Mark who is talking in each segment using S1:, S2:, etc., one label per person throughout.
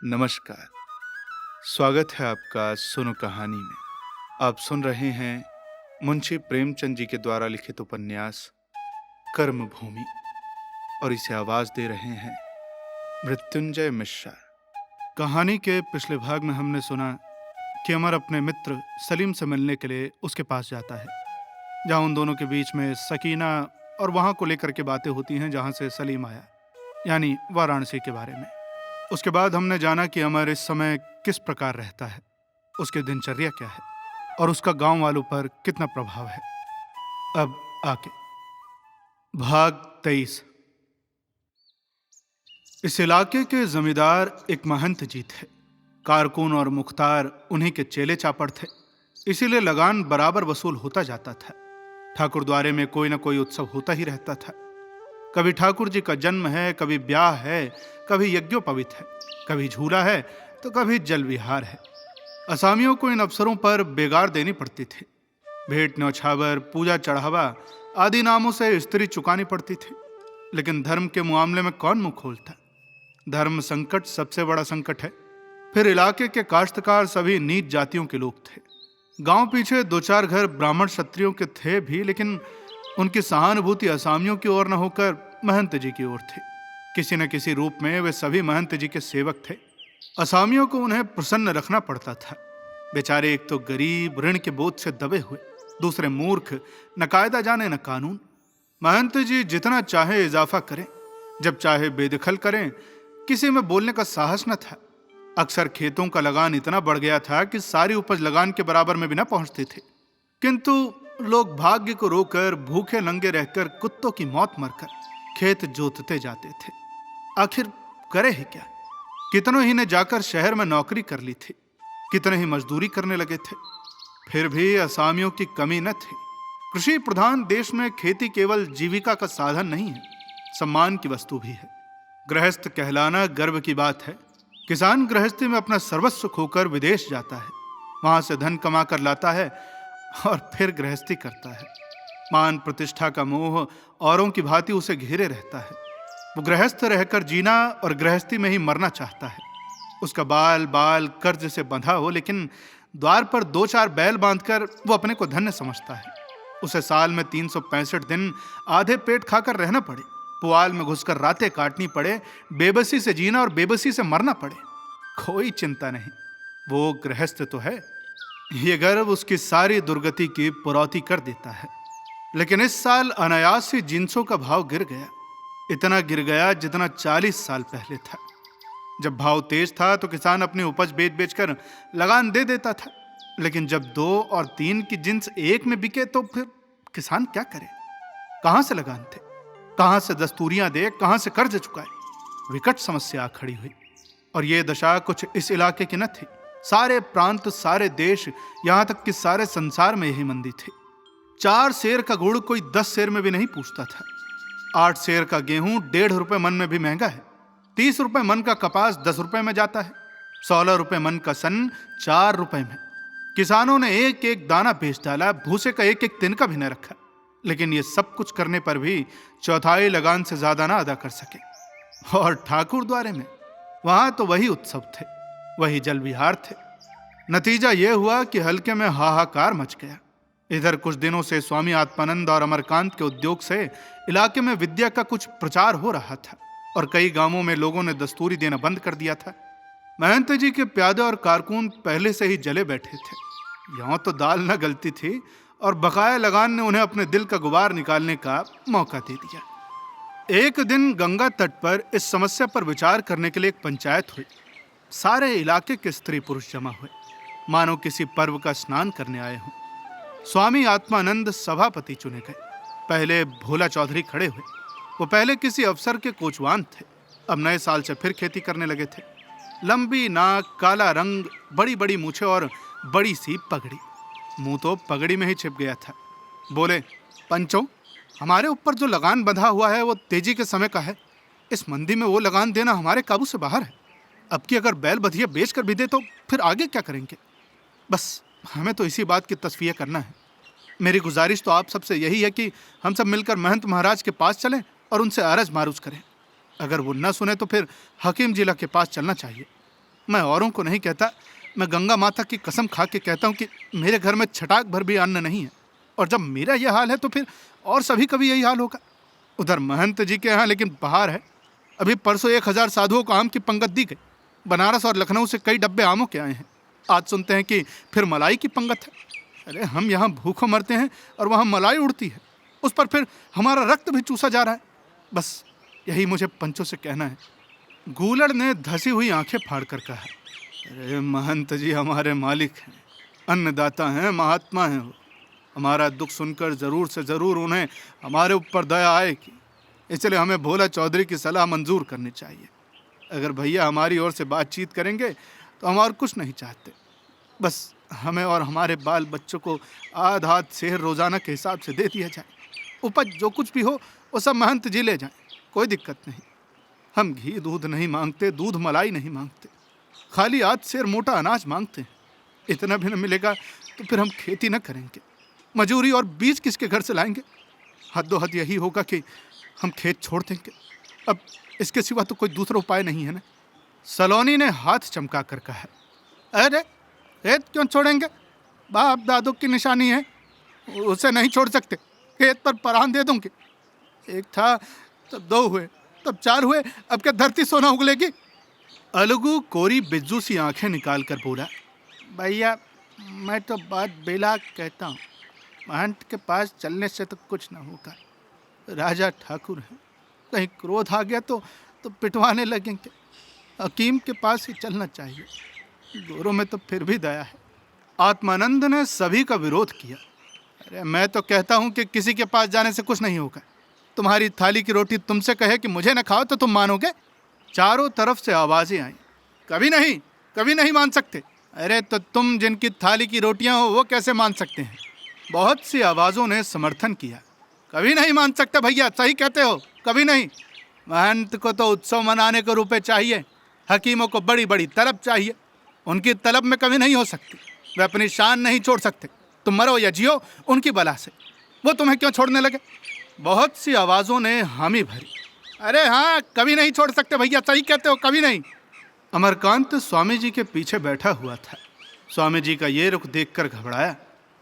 S1: नमस्कार। स्वागत है आपका सुनो कहानी में। आप सुन रहे हैं मुंशी प्रेमचंद जी के द्वारा लिखित उपन्यास कर्मभूमि और इसे आवाज दे रहे हैं मृत्युंजय मिश्रा। कहानी के पिछले भाग में हमने सुना कि अमर अपने मित्र सलीम से मिलने के लिए उसके पास जाता है, जहां उन दोनों के बीच में सकीना और वहां को लेकर के बातें होती हैं जहां से सलीम आया, यानी वाराणसी के बारे में। उसके बाद हमने जाना कि अमर इस समय किस प्रकार रहता है, उसकी दिनचर्या क्या है और उसका गांव वालों पर कितना प्रभाव है। अब आके भाग 23। इस इलाके के जमींदार एक महंत जी थे। कारकुन और मुख्तार उन्हीं के चेले चापड़ थे, इसीलिए लगान बराबर वसूल होता जाता था। ठाकुर द्वारे में कोई ना कोई उत्सव होता ही रहता था। कभी ठाकुर जी का जन्म है, कभी ब्याह है, कभी यज्ञोपवीत है, कभी झूला है तो कभी जल विहार है। असामियों को इन अवसरों पर बेगार देनी पड़ती थी। भेंट न्यौछावर, पूजा चढ़ावा आदि नामों से स्त्री चुकानी पड़ती थी। लेकिन धर्म के मामले में कौन मुंह खोलता? धर्म संकट सबसे बड़ा संकट है। फिर इलाके के काश्तकार सभी नीच जातियों के लोग थे। गांव पीछे दो चार घर ब्राह्मण क्षत्रियों के थे भी, लेकिन उनकी सहानुभूति असामियों की ओर न होकर महंत जी की ओर थी। किसी न किसी रूप में वे सभी महंत जी के सेवक थे। असामियों को उन्हें प्रसन्न रखना पड़ता था। बेचारे एक तो गरीब, ऋण के बोझ से दबे हुए, दूसरे मूर्ख, न कायदा जाने न कानून। महंत जी जितना चाहे इजाफा करें, जब चाहे बेदखल करें, किसी में बोलने का साहस न था। अक्सर खेतों का लगान इतना बढ़ गया था कि सारी उपज लगान के बराबर में भी न पहुंचती थी। किंतु लोग भाग्य को रोकर भूखे नंगे रहकर कुत्तों की मौत मरकर खेत जोतते जाते थे। आखिर करे ही क्या? कितनों ही ने जाकर शहर में नौकरी कर ली थी, कितने ही मजदूरी करने लगे थे। फिर भी असामियों की कमी न थी। कृषि प्रधान देश में खेती केवल जीविका का साधन नहीं है, सम्मान की वस्तु भी है। गृहस्थ कहलाना गर्व की बात है। किसान गृहस्थी में अपना सर्वस्व खोकर विदेश जाता है, वहां से धन कमा कर लाता है और फिर गृहस्थी करता है। मान प्रतिष्ठा का मोह औरों की भांति उसे घेरे रहता है। वो गृहस्थ रहकर जीना और गृहस्थी में ही मरना चाहता है। उसका बाल बाल कर्ज से बंधा हो, लेकिन द्वार पर दो चार बैल बांधकर वो अपने को धन्य समझता है। उसे साल में 365 दिन आधे पेट खाकर रहना पड़े, पुआल में घुसकर रातें काटनी पड़े, बेबसी से जीना और बेबसी से मरना पड़े, कोई चिंता नहीं। वो गृहस्थ तो है। ये गर्व उसकी सारी दुर्गति की पुरौती कर देता है। लेकिन इस साल अनायास ही जिंसों का भाव गिर गया। इतना गिर गया जितना 40 साल पहले था। जब भाव तेज था तो किसान अपनी उपज बेच बेचकर लगान दे देता था, लेकिन जब 2 और 3 की जिंस एक में बिके तो फिर किसान क्या करे? कहां से लगान थे, कहां से दस्तूरियां दे, कहां से कर्ज चुकाए? विकट समस्या खड़ी हुई। और यह दशा कुछ इस इलाके की न थी। सारे प्रांत, सारे देश, यहां तक कि सारे संसार में यही मंदी थी। 4 सेर का गुड़ कोई 10 सेर में भी नहीं पूछता था। 8 सेर का गेहूं 1.5 रुपए मन में भी महंगा है। 30 रुपए मन का कपास 10 रुपए में जाता है। 16 रुपए मन का सन 4 रुपए में। किसानों ने एक एक दाना बेच डाला, भूसे का एक एक तिनका भी न रखा। लेकिन ये सब कुछ करने पर भी चौथाई लगान से ज्यादा ना अदा कर सके। और ठाकुर द्वारे में, वहां तो वही उत्सव थे, वही जल विहार थे। नतीजा यह हुआ कि हल्के में हाहाकार मच गया। इधर कुछ दिनों से स्वामी आत्मानंद और अमरकांत के उद्योग से इलाके में विद्या का कुछ प्रचार हो रहा था और कई गांवों में लोगों ने दस्तूरी देना बंद कर दिया था। महंत जी के प्यादे और कारकुन पहले से ही जले बैठे थे। यहां तो दाल न गलती थी और बकाया लगान ने उन्हें अपने दिल का गुबार निकालने का मौका दे दिया। एक दिन गंगा तट पर इस समस्या पर विचार करने के लिए एक पंचायत हुई। सारे इलाके के स्त्री पुरुष जमा हुए, मानो किसी पर्व का स्नान करने आए हों। स्वामी आत्मानंद सभापति चुने गए। पहले भोला चौधरी खड़े हुए। वो पहले किसी अफसर के कोचवान थे, अब नए साल से फिर खेती करने लगे थे। लंबी नाक, काला रंग, बड़ी बड़ी मूछें और बड़ी सी पगड़ी। मुंह तो पगड़ी में ही छिप गया था। बोले, पंचों, हमारे ऊपर जो लगान बंधा हुआ है वो तेजी के समय का है। इस मंदी में वो लगान देना हमारे काबू से बाहर है। अब की अगर बैल बधिया बेच कर भी दे तो फिर आगे क्या करेंगे? बस हमें तो इसी बात की तस्वीर करना है। मेरी गुजारिश तो आप सबसे यही है कि हम सब मिलकर महंत महाराज के पास चलें और उनसे अरज मारूज करें। अगर वो न सुने तो फिर हकीम जिला के पास चलना चाहिए। मैं औरों को नहीं कहता, मैं गंगा माता की कसम खा के कहता हूँ कि मेरे घर में छटाक भर भी अन्न नहीं है। और जब मेरा यह हाल है तो फिर और सभी का भी यही हाल होगा। उधर महंत जी के यहाँ लेकिन बहार है। अभी परसों 1000 साधुओं को आम की पंगत दी गई। बनारस और लखनऊ से कई डब्बे आमों के आए हैं। आज सुनते हैं कि फिर मलाई की पंगत है। अरे हम यहाँ भूखों मरते हैं और वहाँ मलाई उड़ती है, उस पर फिर हमारा रक्त भी चूसा जा रहा है। बस यही मुझे पंचों से कहना है। गूलड़ ने धसी हुई आंखें फाड़ कर कहा, अरे महंत जी हमारे मालिक हैं, अन्नदाता हैं, महात्मा हैं। वो हमारा दुख सुनकर जरूर से जरूर उन्हें हमारे ऊपर दया आएगी। इसलिए हमें भोला चौधरी की सलाह मंजूर करनी चाहिए। अगर भैया हमारी ओर से बातचीत करेंगे तो हम और कुछ नहीं चाहते। बस हमें और हमारे बाल बच्चों को आध आध सेर रोजाना के हिसाब से दे दिया जाए। उपज जो कुछ भी हो वो सब महंत जी ले जाएं, कोई दिक्कत नहीं। हम घी दूध नहीं मांगते, दूध मलाई नहीं मांगते, खाली आध सेर मोटा अनाज मांगते हैं। इतना भी न मिलेगा तो फिर हम खेती न करेंगे, मजूरी और बीज किसके घर से लाएंगे। हद हद यही होगा कि हम खेत छोड़ देंगे। अब इसके सिवा तो कोई दूसरा उपाय नहीं है ना। सलोनी ने हाथ चमका कर कहा, अरे खेत क्यों छोड़ेंगे? बाप दादों की निशानी है, उसे नहीं छोड़ सकते। खेत पर परान दे दूंगी। एक था तब 2 हुए, तब 4 हुए, अब क्या धरती सोना उगलेगी? अलगू कोरी बिज्जू सी आंखें निकाल कर बोला, भैया मैं तो बात बेला कहता हूँ। महंत के पास चलने से तो कुछ न होगा। राजा ठाकुर है, कहीं क्रोध आ गया तो पिटवाने लगेंगे। हकीम के पास ही चलना चाहिए, गोरों में तो फिर भी दया है। आत्मानंद ने सभी का विरोध किया, अरे मैं तो कहता हूँ कि किसी के पास जाने से कुछ नहीं होगा। तुम्हारी थाली की रोटी तुमसे कहे कि मुझे न खाओ तो तुम मानोगे? चारों तरफ से आवाजें आईं, कभी नहीं मान सकते। अरे तो तुम जिनकी थाली की रोटियां हो वो कैसे मान सकते हैं? बहुत सी आवाजों ने समर्थन किया, कभी नहीं मान सकते भैया, सही कहते हो, कभी नहीं। महंत को तो उत्सव मनाने को रुपए चाहिए, हकीमों को बड़ी बड़ी तलब चाहिए। उनकी तलब में कभी नहीं हो सकती। वे अपनी शान नहीं छोड़ सकते। तुम मरो या जियो उनकी बला से, वो तुम्हें क्यों छोड़ने लगे? बहुत सी आवाज़ों ने हामी भरी, अरे हाँ कभी नहीं छोड़ सकते भैया, सही कहते हो, कभी नहीं। अमरकांत स्वामी जी के पीछे बैठा हुआ था। स्वामी जी का ये रुख देखकर घबराया,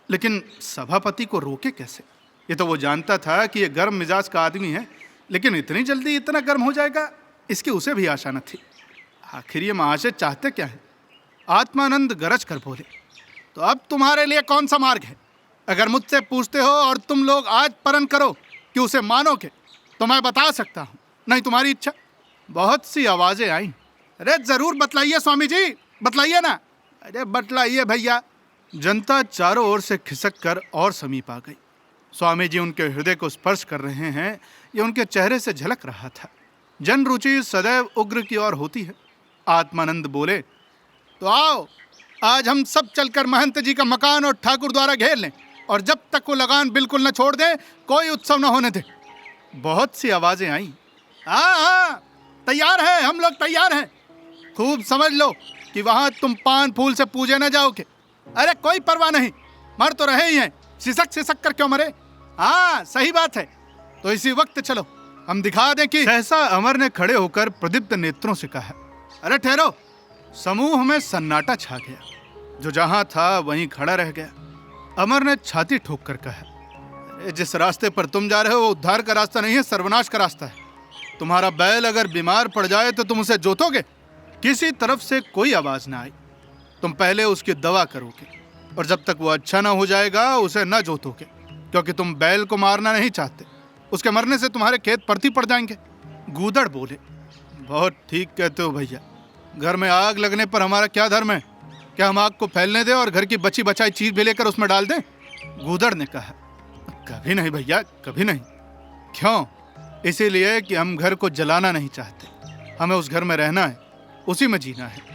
S1: लेकिन सभापति को रोके कैसे? ये तो वो जानता था कि ये गर्म मिजाज का आदमी है, लेकिन इतनी जल्दी इतना गर्म हो जाएगा इसकी उसे भी आशा न थी। आखिर ये महाशय चाहते क्या है? आत्मानंद गरज कर बोले, तो अब तुम्हारे लिए कौन सा मार्ग है? अगर मुझसे पूछते हो और तुम लोग आज प्रण करो कि उसे मानोगे तो मैं बता सकता हूँ, नहीं तुम्हारी इच्छा। बहुत सी आवाजें आईं, अरे जरूर बतलाइए स्वामी जी, बतलाइए ना। अरे बतलाइए भैया। जनता चारों ओर से खिसक कर और समीप आ गई। स्वामी जी उनके हृदय को स्पर्श कर रहे हैं, ये उनके चेहरे से झलक रहा था। जन रुचि सदैव उग्र की ओर होती है। आत्मानंद बोले, तो आओ आज हम सब चलकर महंत जी का मकान और ठाकुर द्वारा घेर लें, और जब तक वो लगान बिल्कुल न छोड़ दे कोई उत्सव न होने दे। बहुत सी आवाजें आईं, हाँ तैयार है, हम लोग तैयार हैं। खूब समझ लो कि वहां तुम पान फूल से पूजे न जाओगे। अरे कोई परवाह नहीं, मर तो रहे ही हैं, सिसक कर क्यों मरे? हाँ सही बात है, तो इसी वक्त चलो हम दिखा दें कि। सहसा अमर ने खड़े होकर प्रदीप्त नेत्रों से कहा, अरे ठहरो। समूह में सन्नाटा छा गया, जो जहां था वहीं खड़ा रह गया। अमर ने छाती ठोक कर कहा, अरे जिस रास्ते पर तुम जा रहे हो वो उद्धार का रास्ता नहीं है, सर्वनाश का रास्ता है। तुम्हारा बैल अगर बीमार पड़ जाए तो तुम उसे जोतोगे? किसी तरफ से कोई आवाज ना आई। तुम पहले उसकी दवा करोगे, और जब तक वो अच्छा ना हो जाएगा उसे न जोतोगे, क्योंकि तुम बैल को मारना नहीं चाहते। उसके मरने से तुम्हारे खेत परती पड़ जाएंगे। गूदड़ बोले, बहुत ठीक कहते हो भैया, घर में आग लगने पर हमारा क्या धर्म है? क्या हम आग को फैलने दें और घर की बची बचाई चीज भी लेकर उसमें डाल दें? गूदड़ ने कहा, कभी नहीं भैया, कभी नहीं। क्यों? इसीलिए कि हम घर को जलाना नहीं चाहते। हमें उस घर में रहना है, उसी में जीना है।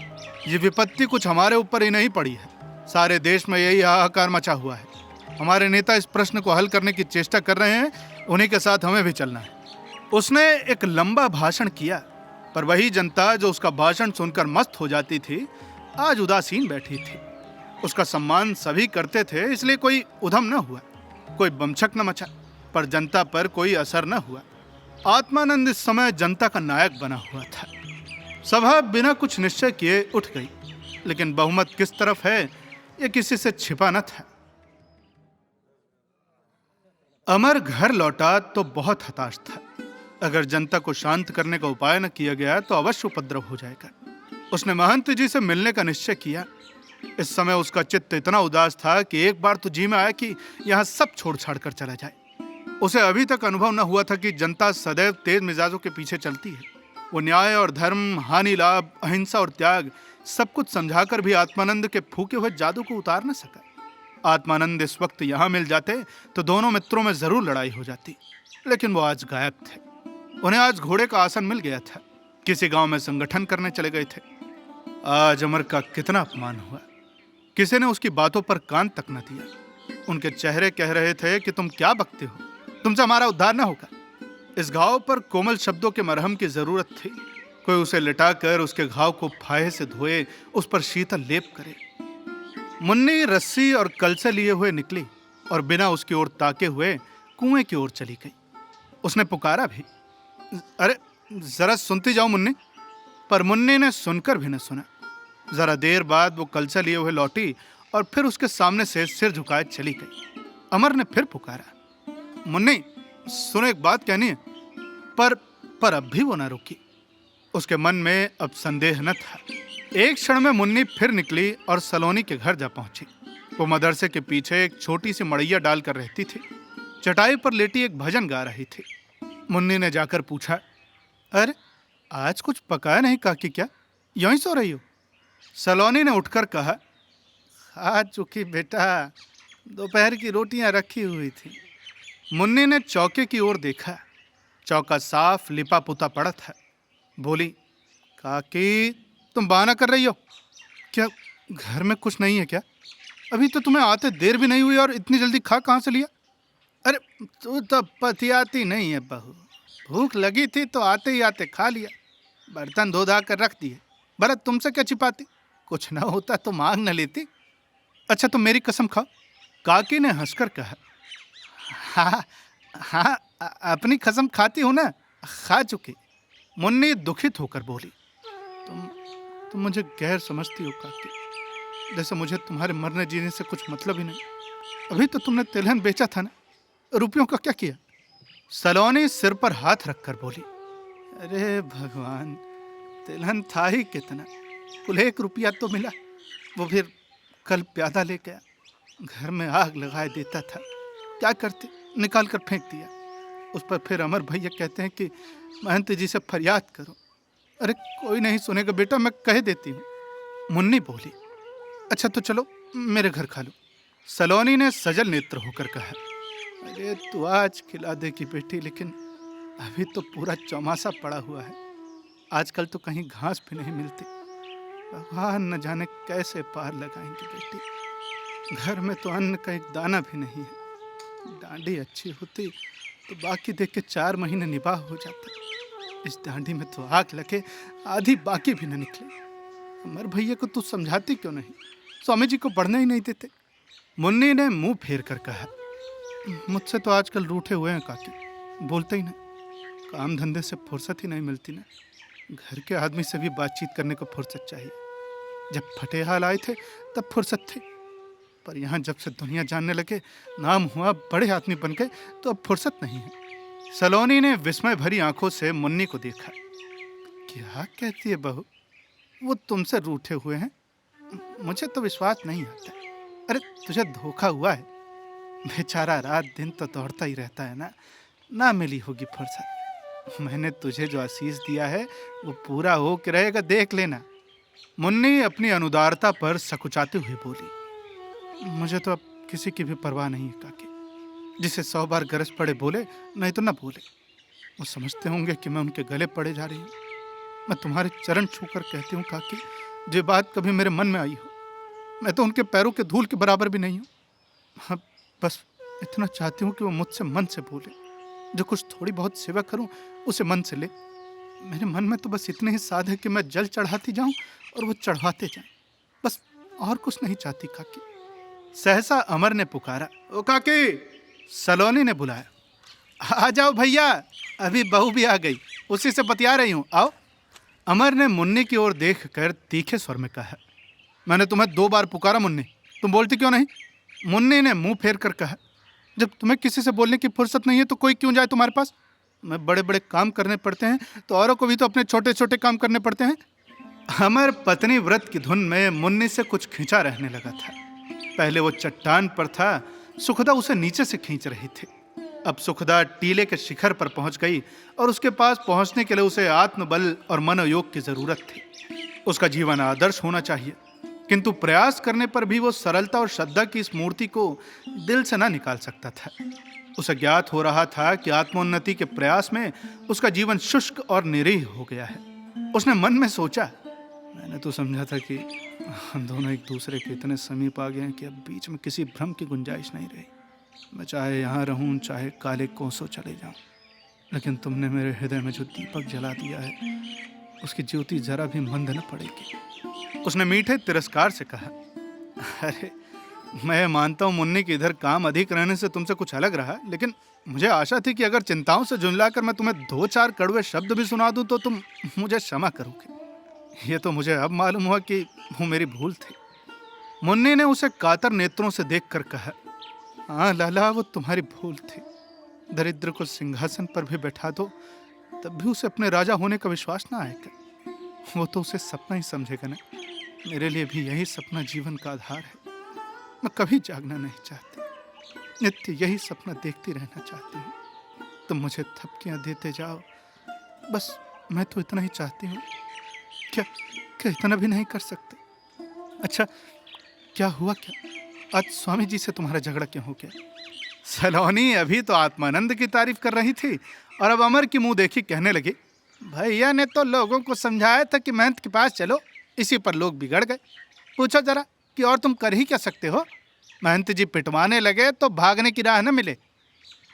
S1: ये विपत्ति कुछ हमारे ऊपर ही नहीं पड़ी है, सारे देश में यही हाहाकार मचा हुआ है। हमारे नेता इस प्रश्न को हल करने की चेष्टा कर रहे हैं, उन्हीं के साथ हमें भी चलना है। उसने एक लंबा भाषण किया, पर वही जनता जो उसका भाषण सुनकर मस्त हो जाती थी आज उदासीन बैठी थी। उसका सम्मान सभी करते थे, इसलिए कोई उधम न हुआ, कोई बमछक न मचा, पर जनता पर कोई असर न हुआ। आत्मानंद इस समय जनता का नायक बना हुआ था। सभा बिना कुछ निश्चय किए उठ गई, लेकिन बहुमत किस तरफ है ये किसी से छिपा न था। अमर घर लौटा तो बहुत हताश था। अगर जनता को शांत करने का उपाय न किया गया तो अवश्य उपद्रव हो जाएगा। उसने महंत जी से मिलने का निश्चय किया। इस समय उसका चित्त इतना उदास था कि एक बार तो जी में आया कि यहाँ सब छोड़ छाड़ कर चला जाए। उसे अभी तक अनुभव न हुआ था कि जनता सदैव तेज मिजाजों के पीछे चलती है। वो न्याय और धर्म, हानि लाभ, अहिंसा और त्याग सब कुछ समझाकर भी आत्मानंद के फूके हुए जादू को उतार न सका। आत्मानंद इस वक्त यहाँ मिल जाते तो दोनों मित्रों में जरूर लड़ाई हो जाती, लेकिन वो आज गायब थे। उन्हें आज घोड़े का आसन मिल गया था। किसी गांव में संगठन करने चले गए थे। आज अमर का कितना अपमान हुआ। किसी ने उसकी बातों पर कान तक न दिया। उनके चेहरे कह रहे थे कि तुम क्या बकते हो, तुमसे हमारा उद्धार न होगा। इस घाव पर कोमल शब्दों के मरहम की जरूरत थी। कोई उसे लिटाकर उसके घाव को फाहे से धोए, उस पर शीतल लेप करे। मुन्नी रस्सी और कलसे लिए हुए निकली और बिना उसकी ओर ताके हुए कुएं की ओर चली गई। उसने पुकारा भी, अरे जरा सुनती जाओ मुन्नी। पर मुन्नी ने सुनकर भी न सुना। जरा देर बाद वो कलसा लिए हुए लौटी और फिर उसके सामने से सिर झुकाए चली गई। अमर ने फिर पुकारा, मुन्नी सुनो, एक बात कहनी है। पर अब भी वो न रुकी। उसके मन में अब संदेह न था। एक क्षण में मुन्नी फिर निकली और सलोनी के घर जा पहुंची। वो मदरसे के पीछे एक छोटी सी मड़ैया डालकर रहती थी। चटाई पर लेटी एक भजन गा रही थी। मुन्नी ने जाकर पूछा, अरे आज कुछ पकाया नहीं काकी क्या, यूं ही सो रही हो? सलोनी ने उठकर कहा, खा चुकी बेटा, दोपहर की रोटियां रखी हुई थी। मुन्नी ने चौके की ओर देखा। चौका साफ लिपा पुता पड़ा था। बोली, काकी तुम बहाना कर रही हो क्या? घर में कुछ नहीं है क्या? अभी तो तुम्हें आते देर भी नहीं हुई और इतनी जल्दी खा कहाँ से लिया? अरे तू तो पतियाती नहीं है बहू। भूख लगी थी तो आते ही आते खा लिया। बर्तन धो धा कर रख दिए। भरत तुमसे क्या छिपाती? कुछ ना होता तो मांग न लेती। अच्छा तो मेरी कसम खाओ। काकी ने हंसकर कहा, हाँ हाँ अपनी कसम खाती हूँ ना, खा चुकी। मुन्नी दुखित होकर बोली, तुम मुझे गैर समझती हो काकी, जैसे मुझे तुम्हारे मरने जीने से कुछ मतलब ही नहीं। अभी तो तुमने तिलहन बेचा था ना, रुपयों का क्या किया? सलोनी सिर पर हाथ रखकर बोली, अरे भगवान, तिलहन था ही कितना, कुल 1 रुपया तो मिला। वो फिर कल प्यादा ले गया, घर में आग लगाए देता था। क्या करते, निकाल कर फेंक दिया। उस पर फिर अमर भैया कहते हैं कि महंत जी से फरियाद करो। अरे कोई नहीं सुनेगा बेटा, मैं कह देती हूँ। मुन्नी बोली, अच्छा तो चलो मेरे घर खा लो। सलोनी ने सजल नेत्र होकर कहा, अरे तू आज खिला देगी बेटी, लेकिन अभी तो पूरा चौमासा पड़ा हुआ है। आजकल तो कहीं घास भी नहीं मिलती। भगवान न जाने कैसे पार लगाएंगे बेटी। घर में तो अन्न का एक दाना भी नहीं है। डांडी अच्छी होती तो बाकी देख के 4 महीने निबाह हो जाता। इस डांडी में तो आग लगे आधी बाकी भी न निकले। अमर भैया को तू समझाती क्यों नहीं? स्वामी जी को बढ़ने ही नहीं देते। मुन्नी ने मुंह फेर कर कहा, मुझसे तो आजकल रूठे हुए हैं काकी, बोलते ही नहीं। काम धंधे से फुर्सत ही नहीं मिलती ना। घर के आदमी से भी बातचीत करने को फुर्सत चाहिए। जब फटेहाल आए थे तब फुर्सत थी, पर यहाँ जब से दुनिया जानने लगे, नाम हुआ, बड़े आदमी बन गए, तो अब फुर्सत नहीं है। सलोनी ने विस्मय भरी आंखों से मुन्नी को देखा। क्या कहती है बहू, वो तुमसे रूठे हुए हैं? मुझे तो विश्वास नहीं आता। अरे तुझे धोखा हुआ है। बेचारा रात दिन तो दौड़ता ही रहता है ना मिली होगी फुर्सत। मैंने तुझे जो आशीष दिया है वो पूरा हो के रहेगा, देख लेना। मुन्नी अपनी अनुदारता पर सकुचाते हुए बोली, मुझे तो अब किसी की भी परवाह नहीं है काकी। जिसे 100 बार गरज पड़े बोले, नहीं तो ना बोले। वो समझते होंगे कि मैं उनके गले पड़े जा रही हूँ। मैं तुम्हारे चरण छूकर कहती हूँ काकी, जो बात कभी मेरे मन में आई हो, मैं तो उनके पैरों के धूल के बराबर भी नहीं हूँ। हाँ, बस इतना चाहती हूँ कि वो मुझसे मन से बोले। जो कुछ थोड़ी बहुत सेवा करूँ उसे मन से ले। मेरे मन में तो बस इतने ही साध है कि मैं जल चढ़ाती जाऊँ और वो चढ़वाते जाएं। बस और कुछ नहीं चाहती काकी। सहसा अमर ने पुकारा, ओ काकी। सलोनी ने बुलाया, आ जाओ भैया, अभी बहू भी आ गई, उसी से बतिया रही हूँ, आओ। अमर ने मुन्नी की ओर देखकर तीखे स्वर में कहा, मैंने तुम्हें 2 बार पुकारा मुन्नी, तुम बोलती क्यों नहीं? मुन्नी ने मुंह फेर कर कहा, जब तुम्हें किसी से बोलने की फुर्सत नहीं है तो कोई क्यों जाए तुम्हारे पास? मैं बड़े बड़े काम करने पड़ते हैं तो औरों को भी तो अपने छोटे छोटे काम करने पड़ते हैं। अमर पत्नी व्रत की धुन में मुन्नी से कुछ खींचा रहने लगा था। पहले वो चट्टान पर था, सुखदा उसे नीचे से खींच रही थी। अब सुखदा टीले के शिखर पर पहुंच गई और उसके पास पहुंचने के लिए उसे आत्मबल और मनोयोग की जरूरत थी। उसका जीवन आदर्श होना चाहिए, किंतु प्रयास करने पर भी वो सरलता और श्रद्धा की इस मूर्ति को दिल से ना निकाल सकता था। उसे ज्ञात हो रहा था कि आत्मोन्नति के प्रयास में उसका जीवन शुष्क और निरीह हो गया है। उसने मन में सोचा, मैंने तो समझा था कि हम दोनों एक दूसरे के इतने समीप आ गए हैं कि अब बीच में किसी भ्रम की गुंजाइश नहीं रही। मैं चाहे यहाँ रहूं, चाहे काले कोसों चले जाऊं, लेकिन तुमने मेरे हृदय में जो दीपक जला दिया है उसकी ज्योति जरा भी मंद न पड़ेगी। उसने मीठे तिरस्कार से कहा, अरे मैं मानता हूँ मुन्नी के इधर काम अधिक रहने से तुमसे कुछ अलग रहा, लेकिन मुझे आशा थी कि अगर चिंताओं से झुंझलाकर मैं तुम्हें 2-4 कड़वे शब्द भी सुना दूं तो तुम मुझे क्षमा करोगे। ये तो मुझे अब मालूम हुआ कि वो मेरी भूल थी। मुन्नी ने उसे कातर नेत्रों से देखकर कहा, हाँ लाला, वो तुम्हारी भूल थी। दरिद्र को सिंहासन पर भी बैठा दो तब भी उसे अपने राजा होने का विश्वास ना आएगा। वो तो उसे सपना ही समझेगा ना। मेरे लिए भी यही सपना जीवन का आधार है। मैं कभी जागना नहीं चाहती, नित्य यही सपना देखती रहना चाहती हूँ। तुम मुझे थपकियाँ देते जाओ, बस मैं तो इतना ही चाहती हूँ। क्या क्या इतना भी नहीं कर सकते? अच्छा, क्या हुआ? क्या आज स्वामी जी से तुम्हारा झगड़ा क्यों हो गया? सलोनी अभी तो आत्मानंद की तारीफ कर रही थी और अब अमर की मुंह देखी कहने लगी, भैया ने तो लोगों को समझाया था कि महंत के पास चलो, इसी पर लोग बिगड़ गए। पूछो जरा कि और तुम कर ही क्या सकते हो? महंत जी पिटवाने लगे तो भागने की राह न मिले।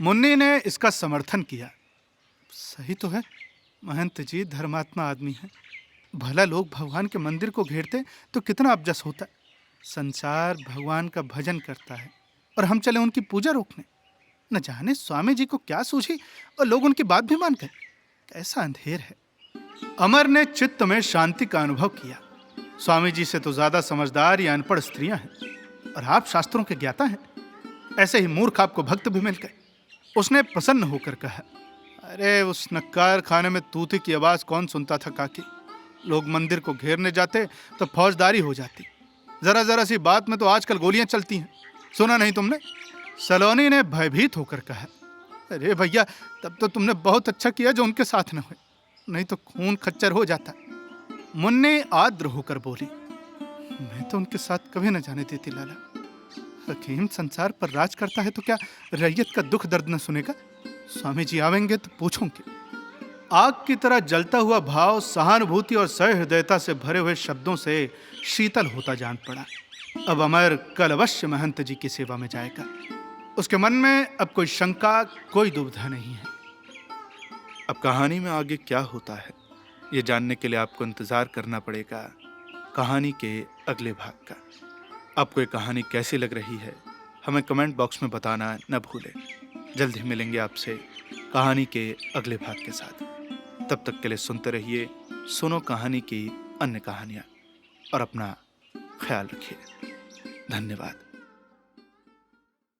S1: मुन्नी ने इसका समर्थन किया। सही तो है, महंत जी धर्मात्मा आदमी हैं। भला लोग भगवान के मंदिर को घेरते तो कितना अपजस होता। संसार भगवान का भजन करता है और हम चले उनकी पूजा रोकने। न जाने स्वामी जी को क्या सूझी और लोग उनकी बात भी मान गए। कैसा अंधेर है। अमर ने चित्त में शांति का अनुभव किया। स्वामी जी से तो ज्यादा समझदार या अनपढ़ स्त्रियां हैं और आप शास्त्रों के ज्ञाता हैं। ऐसे ही मूर्ख आपको भक्त भी मिल गए। उसने प्रसन्न होकर कहा, अरे उस नक्कार खाने में तूती की आवाज कौन सुनता था काकी। लोग मंदिर को घेरने जाते तो फौजदारी हो जाती। जरा जरा सी बात में तो आजकल गोलियां चलती हैं। सुना नहीं तुमने? सलोनी ने भयभीत होकर कहा, अरे भैया, तब तो तुमने बहुत अच्छा किया जो उनके साथ न हुए, नहीं तो खून खच्चर हो जाता। मुन्नी आर्द्र होकर बोली, मैं तो उनके साथ कभी न जाने देती लाला। हकीम संसार पर राज करता है तो क्या रैयत का दुख दर्द न सुनेगा? स्वामी जी आवेंगे तो पूछूंगी। आग की तरह जलता हुआ भाव सहानुभूति और सहृदयता से भरे हुए शब्दों से शीतल होता जान पड़ा। अब अमर कल अवश्य महंत जी की सेवा में जाएगा। उसके मन में अब कोई शंका, कोई दुविधा नहीं है। अब कहानी में आगे क्या होता है ये जानने के लिए आपको इंतजार करना पड़ेगा कहानी के अगले भाग का। आपको ये कहानी कैसी लग रही है हमें कमेंट बॉक्स में बताना न भूलें। जल्द ही मिलेंगे आपसे कहानी के अगले भाग के साथ। तब तक के लिए सुनते रहिए सुनो कहानी की अन्य कहानियां और अपना ख्याल रखिए। धन्यवाद।